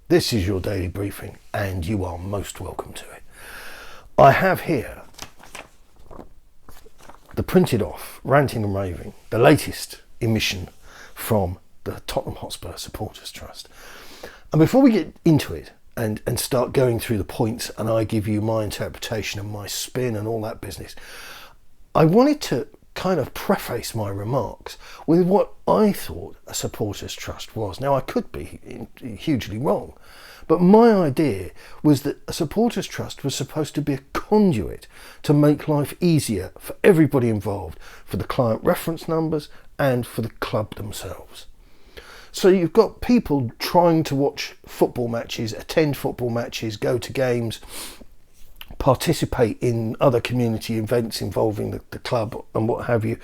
This is your daily briefing, and you are most welcome to it. I have here the printed off, ranting and raving, the latest emission from the Tottenham Hotspur Supporters Trust. And before we get into it and start going through the points and I give you my interpretation and my spin and all that business, I wanted to kind of preface my remarks with what I thought a supporters trust was. Now, I could be hugely wrong, but my idea was that a supporters trust was supposed to be a conduit to make life easier for everybody involved, for the client reference numbers and for the club themselves. So you've got people trying to watch football matches, attend football matches, go to games, participate in other community events involving the club and what have you,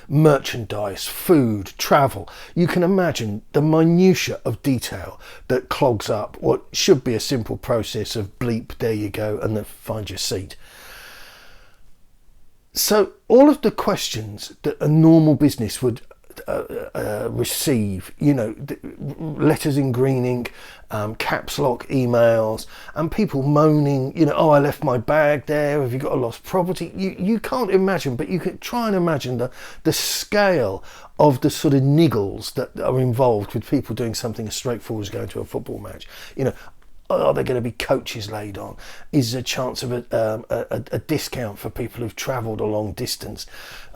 merchandise, food, travel. You can imagine the minutiae of detail that clogs up what should be a simple process of bleep, there you go, and then find your seat. So all of the questions that a normal business would receive, letters in green ink, caps lock emails, and people moaning, oh, I left my bag there, have you got a lost property? You can't imagine, but you can try and imagine the scale of the sort of niggles that are involved with people doing something as straightforward as going to a football match. Are there going to be coaches laid on? Is there a chance of a discount for people who've travelled a long distance?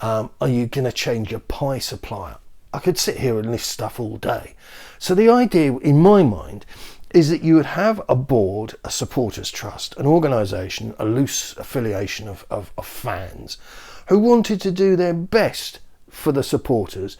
Are you going to change your pie supplier? I could sit here and list stuff all day. So the idea in my mind is that you would have a board, a supporters trust, an organisation, a loose affiliation of fans who wanted to do their best for the supporters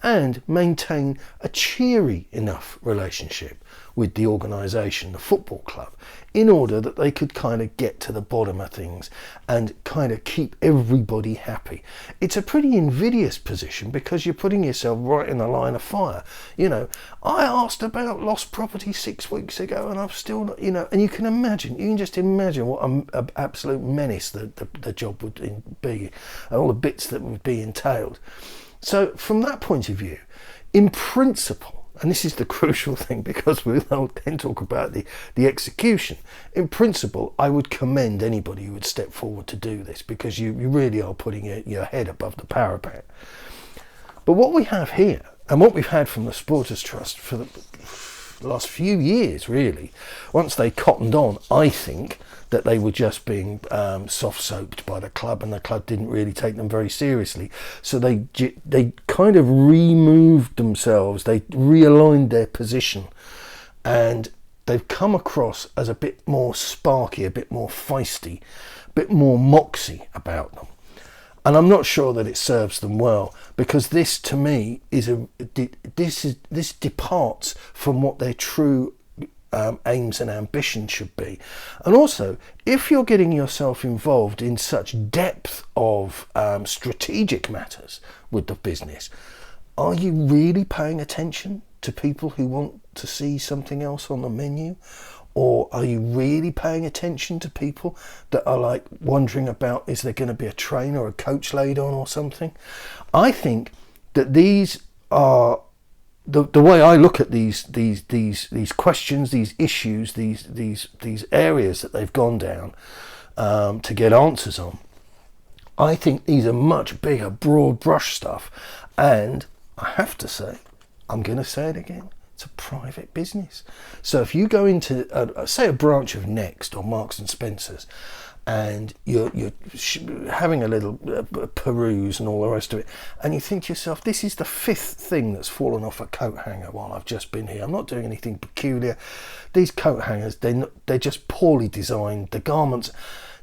and maintain a cheery enough relationship with the organisation, the football club, in order that they could kind of get to the bottom of things and kind of keep everybody happy. It's a pretty invidious position because you're putting yourself right in the line of fire. I asked about lost property 6 weeks ago and I've still not, and you can just imagine what an absolute menace the job would be and all the bits that would be entailed. So from that point of view, in principle, and this is the crucial thing because we'll then talk about the execution. In principle, I would commend anybody who would step forward to do this because you really are putting your head above the parapet. But what we have here, and what we've had from the Supporters Trust for the last few years, really, once they cottoned on, I think, that they were just being soft-soaped by the club and the club didn't really take them very seriously. So they kind of removed themselves, they realigned their position and they've come across as a bit more sparky, a bit more feisty, a bit more moxie about them. And I'm not sure that it serves them well because this to me this departs from what their true aims and ambitions should be. And also, if you're getting yourself involved in such depth of strategic matters with the business, are you really paying attention to people who want to see something else on the menu? Or are you really paying attention to people that are like wondering about, is there going to be a train or a coach laid on or something? I think that these are the way I look at these questions, these issues, these areas that they've gone down to get answers on. I think these are much bigger, broad brush stuff. And I have to say, I'm going to say it again, it's a private business. So if you go into, say, a branch of Next or Marks and Spencer's, and you're having a little peruse and all the rest of it, and you think to yourself, this is the 5th thing that's fallen off a coat hanger while I've just been here. I'm not doing anything peculiar. These coat hangers, they're just poorly designed. The garments.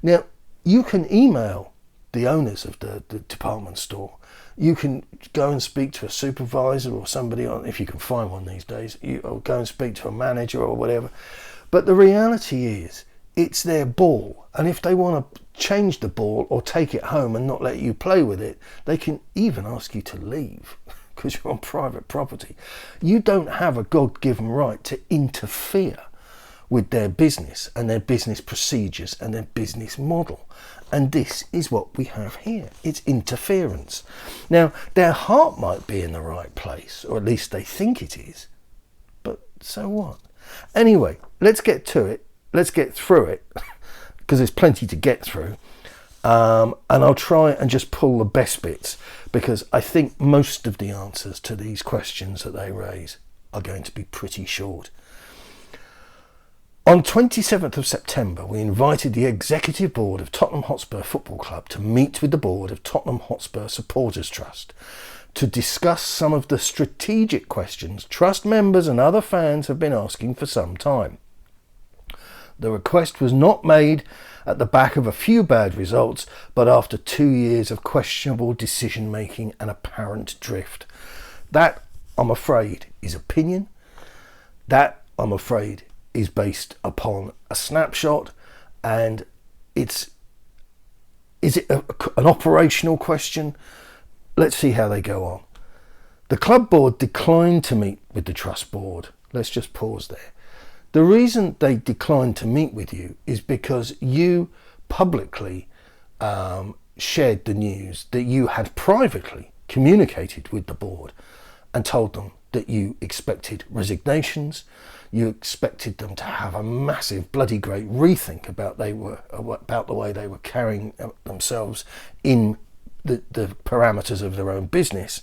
Now, you can email the owners of the department store. You can go and speak to a supervisor or somebody, if you can find one these days, or go and speak to a manager or whatever. But the reality is, it's their ball, and if they want to change the ball or take it home and not let you play with it, they can even ask you to leave because you're on private property. You don't have a God-given right to interfere with their business and their business procedures and their business model. And this is what we have here. It's interference. Now, their heart might be in the right place, or at least they think it is, but so what? Anyway, let's get to it. Let's get through it, because there's plenty to get through. And I'll try and just pull the best bits, because I think most of the answers to these questions that they raise are going to be pretty short. On 27th of September, we invited the executive board of Tottenham Hotspur Football Club to meet with the board of Tottenham Hotspur Supporters Trust to discuss some of the strategic questions Trust members and other fans have been asking for some time. The request was not made at the back of a few bad results, but after 2 years of questionable decision making and apparent drift. That, I'm afraid, is opinion. That, I'm afraid, is based upon a snapshot, and is it an operational question? Let's see how they go on. The club board declined to meet with the trust board. Let's just pause there. The reason they declined to meet with you is because you publicly shared the news that you had privately communicated with the board and told them that you expected resignations. You expected them to have a massive, bloody great rethink about the way they were carrying themselves in the parameters of their own business.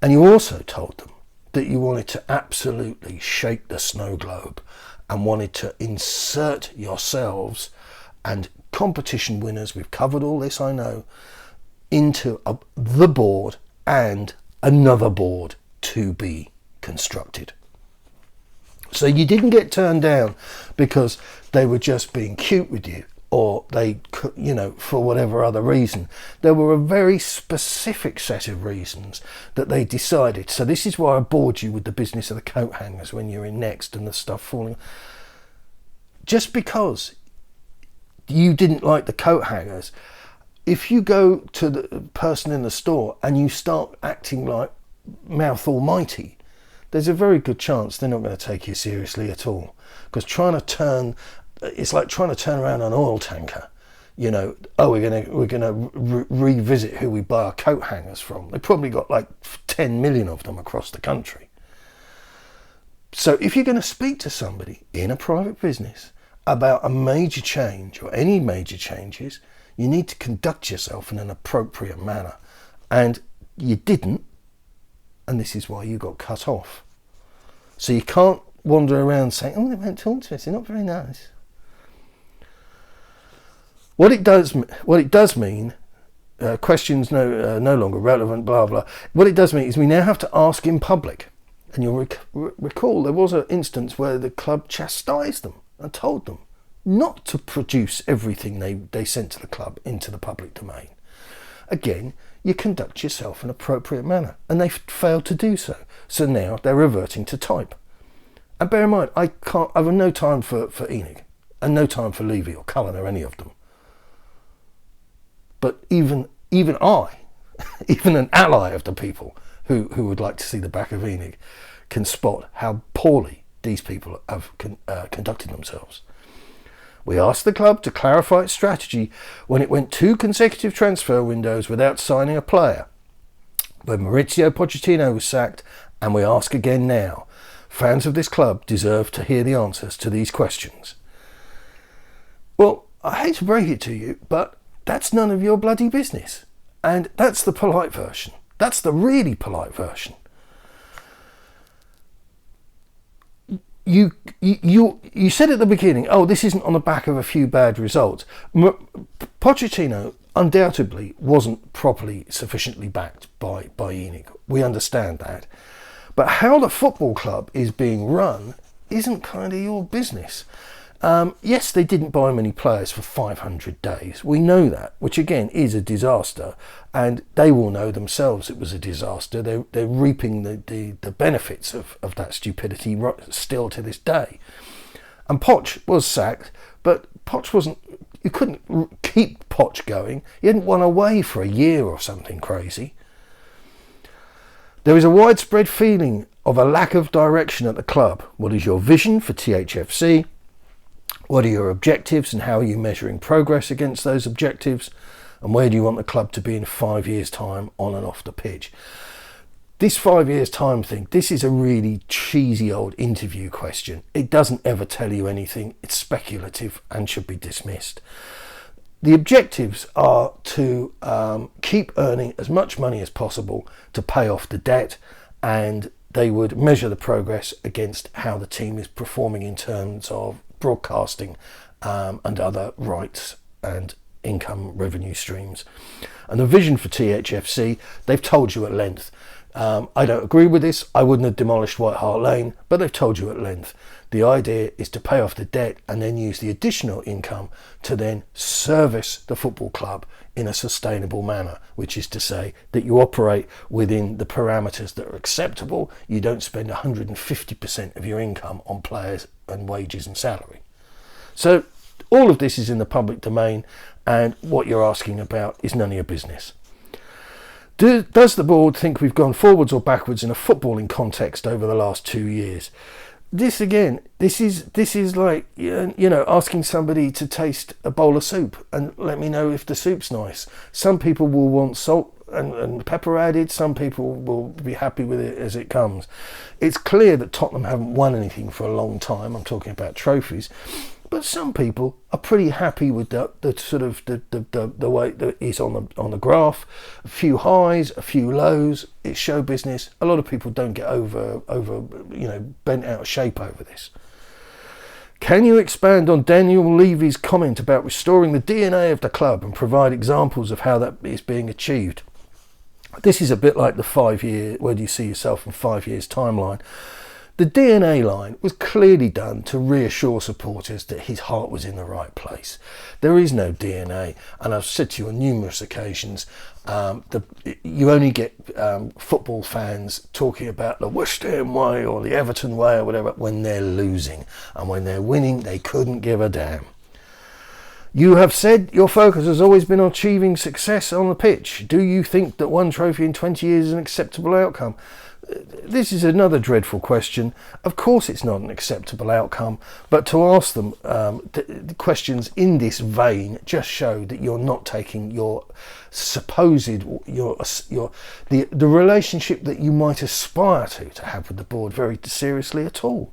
And you also told them that you wanted to absolutely shake the snow globe and wanted to insert yourselves and competition winners, we've covered all this, I know, into the board and another board to be constructed. So you didn't get turned down because they were just being cute with you, or they, for whatever other reason. There were a very specific set of reasons that they decided. So this is why I bored you with the business of the coat hangers when you're in Next and the stuff falling. Just because you didn't like the coat hangers, if you go to the person in the store and you start acting like Mouth Almighty, there's a very good chance they're not going to take you seriously at all. Because it's like trying to turn around an oil tanker. We're gonna revisit who we buy our coat hangers from. They've probably got like 10 million of them across the country. So if you're going to speak to somebody in a private business about a major change or any major changes, you need to conduct yourself in an appropriate manner. And you didn't. And this is why you got cut off. So you can't wander around saying, oh, they won't talk to us, they're not very nice. What it does mean, questions no longer relevant, blah, blah. What it does mean is we now have to ask in public. And you'll recall there was an instance where the club chastised them and told them not to produce everything they sent to the club into the public domain. Again, you conduct yourself in an appropriate manner, and they failed to do so. So now they're reverting to type. And bear in mind, I have no time for Enig, and no time for Levy or Cullen or any of them. But even I, even an ally of the people who would like to see the back of Enig, can spot how poorly these people have conducted themselves. We asked the club to clarify its strategy when it went 2 consecutive transfer windows without signing a player, when Mauricio Pochettino was sacked, and we ask again now. Fans of this club deserve to hear the answers to these questions. Well, I hate to break it to you, but that's none of your bloody business. And that's the polite version. That's the really polite version. You said at the beginning, oh, this isn't on the back of a few bad results. Pochettino undoubtedly wasn't properly sufficiently backed by Enig. We understand that. But how the football club is being run isn't kind of your business. Yes, they didn't buy many players for 500 days. We know that, which again is a disaster, and they will know themselves it was a disaster. They're reaping the benefits of that stupidity still to this day. And Poch was sacked, but Poch wasn't. You couldn't keep Poch going. He hadn't won away for a year or something crazy. There is a widespread feeling of a lack of direction at the club. What is your vision for THFC? What are your objectives and how are you measuring progress against those objectives? And where do you want the club to be in 5 years' time on and off the pitch? This 5 years time thing, this is a really cheesy old interview question. It doesn't ever tell you anything. It's speculative and should be dismissed. The objectives are to keep earning as much money as possible to pay off the debt, and they would measure the progress against how the team is performing in terms of broadcasting and other rights and income revenue streams. And the vision for THFC, they've told you at length. I don't agree with this. I wouldn't have demolished White Hart Lane, but they've told you at length. The idea is to pay off the debt and then use the additional income to then service the football club in a sustainable manner, which is to say that you operate within the parameters that are acceptable. You don't spend 150% of your income on players and wages and salary. So all of this is in the public domain, and what you're asking about is none of your business. Does the board think we've gone forwards or backwards in a footballing context over the last 2 years? This is like, asking somebody to taste a bowl of soup and let me know if the soup's nice. Some people will want salt and pepper added. Some people will be happy with it as it comes. It's clear that Tottenham haven't won anything for a long time. I'm talking about trophies. But some people are pretty happy with the way that it's on the graph. A few highs, a few lows. It's show business. A lot of people don't get bent out of shape over this. Can you expand on Daniel Levy's comment about restoring the DNA of the club and provide examples of how that is being achieved? This is a bit like the 5 year, where do you see yourself in 5 years timeline? The DNA line was clearly done to reassure supporters that his heart was in the right place. There is no DNA, and I've said to you on numerous occasions, you only get football fans talking about the West Ham way or the Everton way or whatever when they're losing, and when they're winning they couldn't give a damn. You have said your focus has always been on achieving success on the pitch. Do you think that one trophy in 20 years is an acceptable outcome? This is another dreadful question. Of course it's not an acceptable outcome, but to ask them the questions in this vein just show that you're not taking your the relationship that you might aspire to have with the board very seriously at all.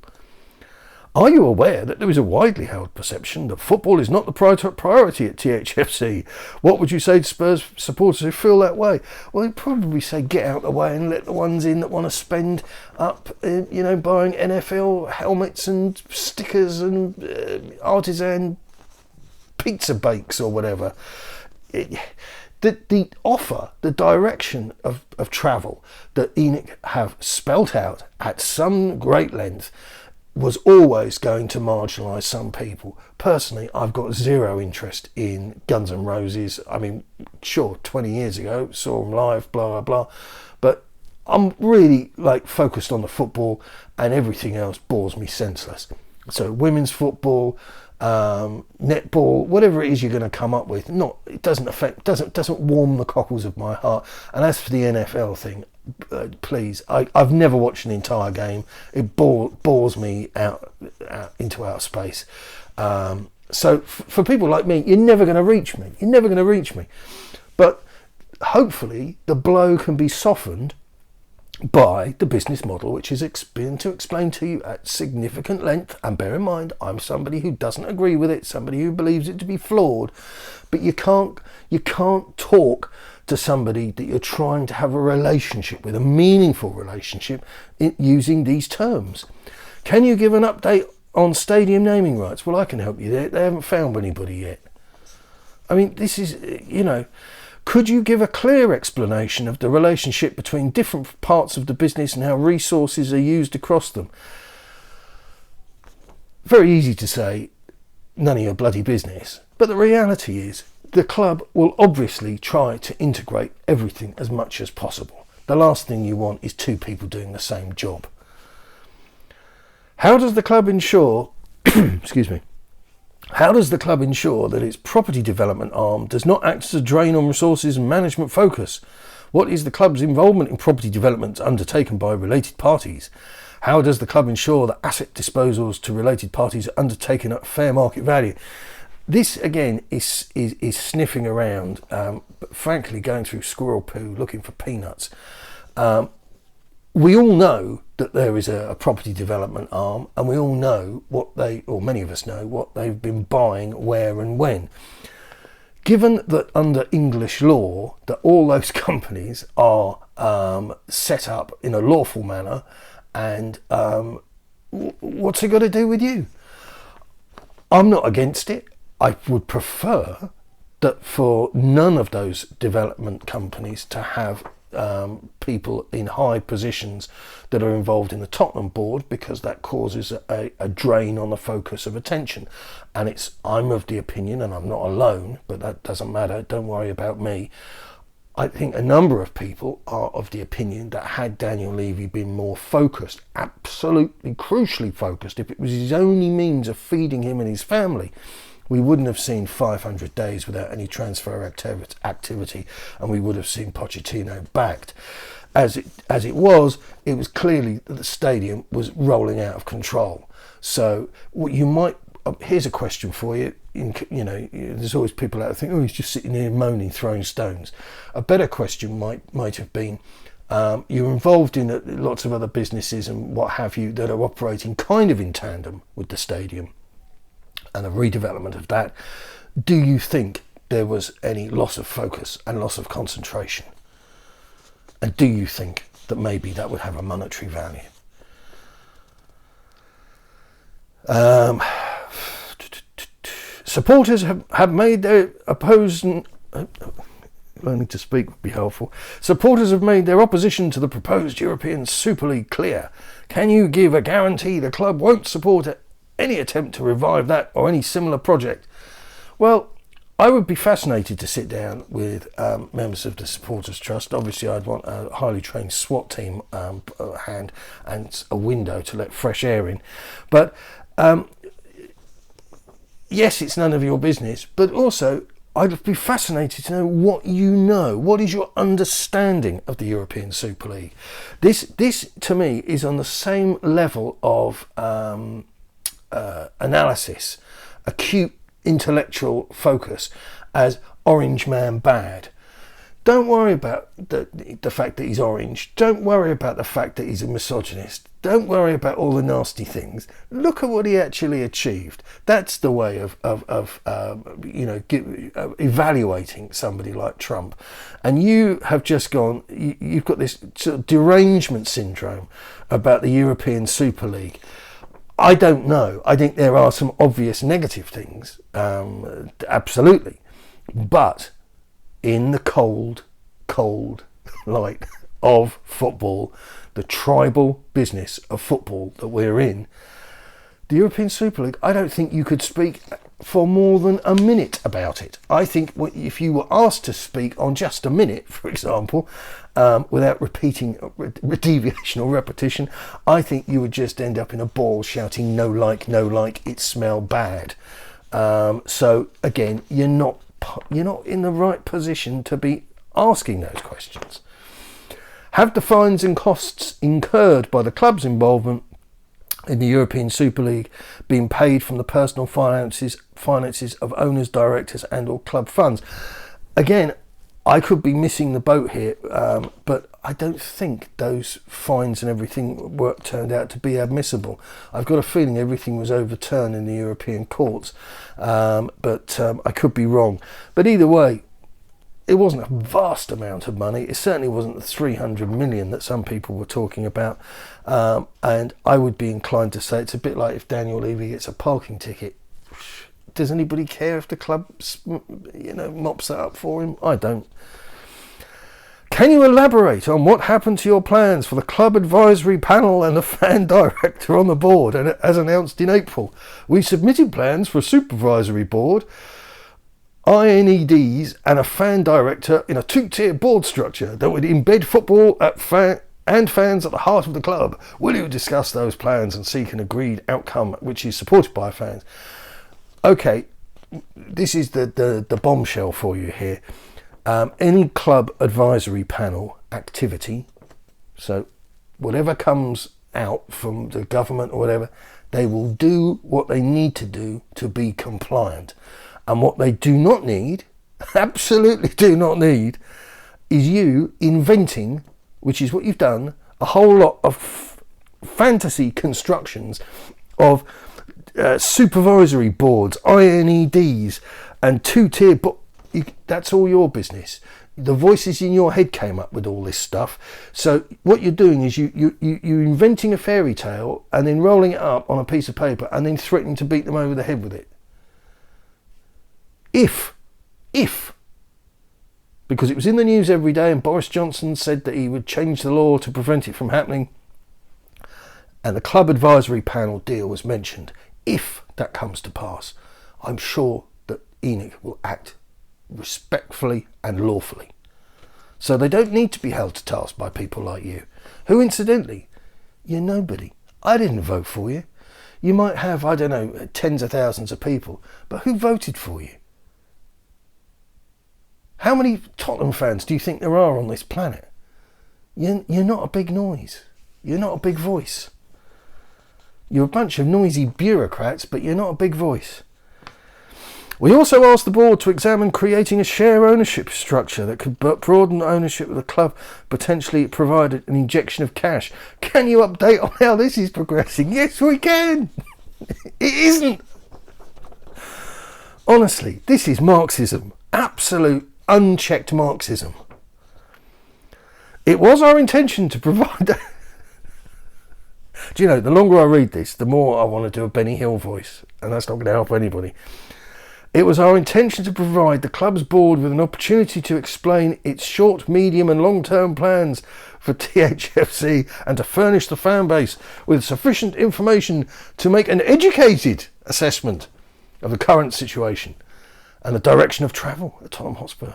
Are you aware that there is a widely held perception that football is not the priority at THFC? What would you say to Spurs supporters who feel that way? Well, they'd probably say get out of the way and let the ones in that want to spend up, buying NFL helmets and stickers and artisan pizza bakes or whatever. The offer, the direction of travel that ENIC have spelt out at some great length was always going to marginalise some people. Personally, I've got zero interest in Guns N' Roses. I mean, sure, 20 years ago, saw them live, blah, blah, blah. But I'm really focused on the football, and everything else bores me senseless. So women's football, netball, whatever it is you're going to come up with, it doesn't warm the cockles of my heart. And as for the NFL thing, please, I've never watched an entire game. It bores me out into outer space. So for people like me, you're never going to reach me. But hopefully the blow can be softened by the business model, which is been to explain to you at significant length. And bear in mind, I'm somebody who doesn't agree with it, somebody who believes it to be flawed. But you can't talk to somebody that you're trying to have a relationship with, a meaningful relationship, using these terms. Can you give an update on stadium naming rights? Well, I can help you there. They haven't found anybody yet. I mean, this is, could you give a clear explanation of the relationship between different parts of the business and how resources are used across them? Very easy to say, none of your bloody business. But the reality is, the club will obviously try to integrate everything as much as possible. The last thing you want is two people doing the same job. How does the club ensure, how does the club ensure that its property development arm does not act as a drain on resources and management focus? What is the club's involvement in property developments undertaken by related parties? How does the club ensure that asset disposals to related parties are undertaken at fair market value? This again is sniffing around, but frankly going through squirrel poo looking for peanuts. we all know that there is a property development arm, and we all know or many of us know what they've been buying, where and when. Given that under English law that all those companies are set up in a lawful manner, and what's it got to do with you? I'm not against it. I would prefer that for none of those development companies to have people in high positions that are involved in the Tottenham board, because that causes a drain on the focus of attention. And I'm of the opinion, and I'm not alone, but that doesn't matter, don't worry about me. I think a number of people are of the opinion that had Daniel Levy been more focused, absolutely crucially focused, if it was his only means of feeding him and his family, we wouldn't have seen 500 days without any transfer activity, and we would have seen Pochettino backed. As it was clearly that the stadium was rolling out of control. So what you might, here's a question for you. There's always people out there think, oh, he's just sitting here moaning, throwing stones. A better question might have been, you're involved in lots of other businesses and what have you that are operating kind of in tandem with the stadium and a redevelopment of that. Do you think there was any loss of focus and loss of concentration? And do you think that maybe that would have a monetary value? Supporters have made their opposition. Learning to speak would be helpful. Supporters have made their opposition to the proposed European Super League clear. Can you give a guarantee the club won't support any attempt to revive that or any similar project? Well, I would be fascinated to sit down with members of the Supporters Trust. Obviously, I'd want a highly trained SWAT team hand and a window to let fresh air in. But yes, it's none of your business, but also I'd be fascinated to know what you know. What is your understanding of the European Super League? This to me is on the same level of analysis, acute intellectual focus, as Orange Man bad. Don't worry about the fact that he's orange. Don't worry about the fact that he's a misogynist. Don't worry about all the nasty things. Look at what he actually achieved. That's the way of evaluating somebody like Trump. And you have just gone, you've got this sort of derangement syndrome about the European Super League. I don't know. I think there are some obvious negative things, absolutely. But in the cold light of football, the tribal business of football that we're in, the European Super League, I don't think you could speak for more than a minute about it. I think if you were asked to speak on just a minute, for example, without repeating deviation or repetition, I think you would just end up in a ball shouting no like, it smell bad. So again, you're not in the right position to be asking those questions. Have the fines and costs incurred by the club's involvement in the European Super League been paid from the personal finances of owners, directors and or club funds? Again, I could be missing the boat here, but I don't think those fines and everything turned out to be admissible. I've got a feeling everything was overturned in the European courts, but I could be wrong. But either way, it wasn't a vast amount of money. It certainly wasn't the 300 million that some people were talking about. And I would be inclined to say it's a bit like if Daniel Levy gets a parking ticket. Does anybody care if the club, mops that up for him? I don't. Can you elaborate on what happened to your plans for the club advisory panel and the fan director on the board? And as announced in April, we submitted plans for a supervisory board, INEDs and a fan director in a two-tier board structure that would embed football and fans at the heart of the club. Will you discuss those plans and seek an agreed outcome which is supported by fans? Okay, this is the bombshell for you here. Any club advisory panel activity, so whatever comes out from the government or whatever, they will do what they need to do to be compliant. And what they do not need, absolutely do not need, is you inventing, which is what you've done, a whole lot of fantasy constructions of supervisory boards, INEDs, and two-tier. But that's all your business. The voices in your head came up with all this stuff. So what you're doing is you're inventing a fairy tale and then rolling it up on a piece of paper and then threatening to beat them over the head with it. If, because it was in the news every day and Boris Johnson said that he would change the law to prevent it from happening, and the club advisory panel deal was mentioned. If that comes to pass, I'm sure that ENIC will act respectfully and lawfully. So they don't need to be held to task by people like you, who incidentally, you're nobody. I didn't vote for you. You might have, I don't know, tens of thousands of people, but who voted for you? How many Tottenham fans do you think there are on this planet? You're not a big noise. You're not a big voice. You're a bunch of noisy bureaucrats, but you're not a big voice. We also asked the board to examine creating a share ownership structure that could broaden ownership of the club, potentially provide an injection of cash. Can you update on how this is progressing? Yes, we can. It isn't. Honestly, this is Marxism. Absolute unchecked Marxism. It was our intention to provide... Do you know, the longer I read this, the more I want to do a Benny Hill voice, and that's not going to help anybody. It was our intention to provide the club's board with an opportunity to explain its short, medium and long-term plans for THFC and to furnish the fan base with sufficient information to make an educated assessment of the current situation and the direction of travel at Tottenham Hotspur.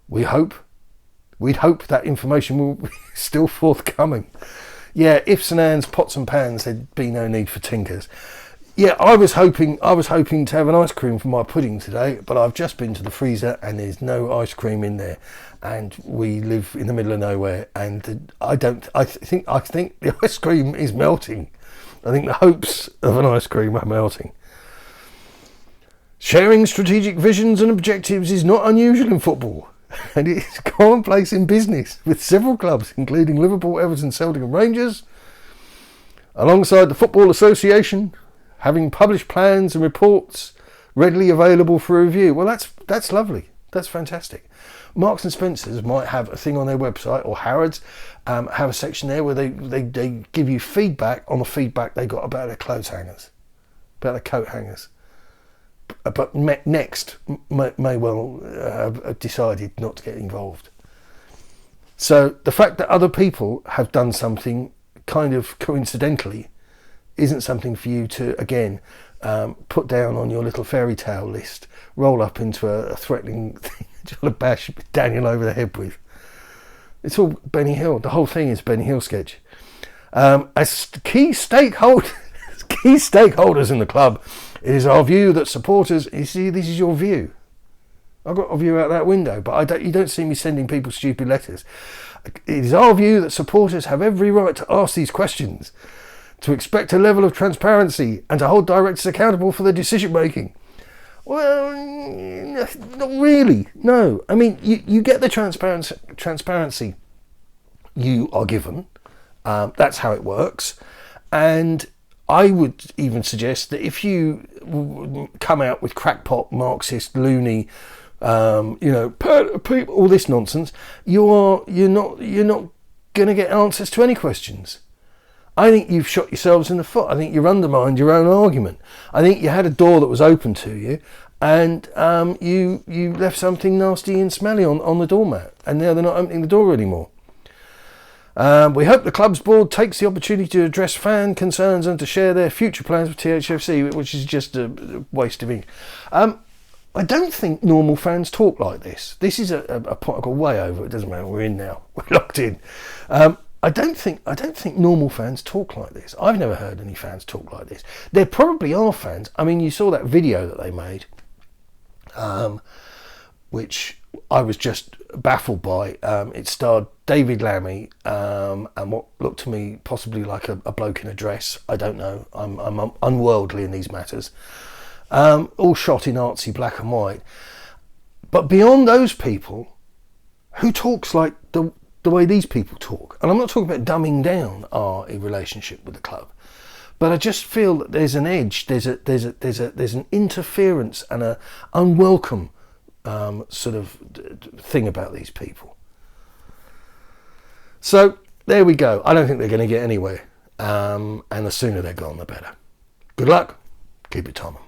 We'd hope that information will be still forthcoming. Yeah, ifs and ands, pots and pans, there'd be no need for tinkers. Yeah, I was hoping to have an ice cream for my pudding today, but I've just been to the freezer and there's no ice cream in there, and we live in the middle of nowhere, and I think the ice cream is melting. I think the hopes of an ice cream are melting. Sharing strategic visions and objectives is not unusual in football, and it is commonplace in business, with several clubs, including Liverpool, Everton, Celtic and Rangers, alongside the Football Association, having published plans and reports readily available for review. Well, that's lovely. That's fantastic. Marks and Spencer's might have a thing on their website, or Harrods have a section there where they give you feedback on the feedback they got about their clothes hangers, about their coat hangers. But Next may well have decided not to get involved. So the fact that other people have done something kind of coincidentally isn't something for you to, again, put down on your little fairy tale list, roll up into a threatening thing to want to bash Daniel over the head with. It's all Benny Hill. The whole thing is Benny Hill sketch. As key stakeholders in the club, it is our view that supporters... You see, this is your view. I've got a view out that window, but you don't see me sending people stupid letters. It is our view that supporters have every right to ask these questions, to expect a level of transparency and to hold directors accountable for their decision making. Well, not really. No. I mean, you get the transparency you are given. That's how it works. And I would even suggest that if you come out with crackpot, Marxist, loony, people, all this nonsense, you're not going to get answers to any questions. I think you've shot yourselves in the foot. I think you've undermined your own argument. I think you had a door that was open to you, and you left something nasty and smelly on the doormat, and now they're not opening the door anymore. We hope the club's board takes the opportunity to address fan concerns and to share their future plans with THFC, which is just a waste of ink. I don't think normal fans talk like this. This is a point I got way over. It doesn't matter. We're in now. We're locked in. I don't think normal fans talk like this. I've never heard any fans talk like this. There probably are fans. I mean, you saw that video that they made, which I was just baffled by. It starred David Lammy and what looked to me possibly like a bloke in a dress. I don't know. I'm unworldly in these matters. All shot in artsy black and white. But beyond those people, who talks like the the way these people talk. And I'm not talking about dumbing down our relationship with the club, but I just feel that there's an edge, there's an interference and a unwelcome sort of thing about these people. So there we go. I don't think they're going to get anywhere, and the sooner they're gone, the better. Good luck. Keep it Tottenham.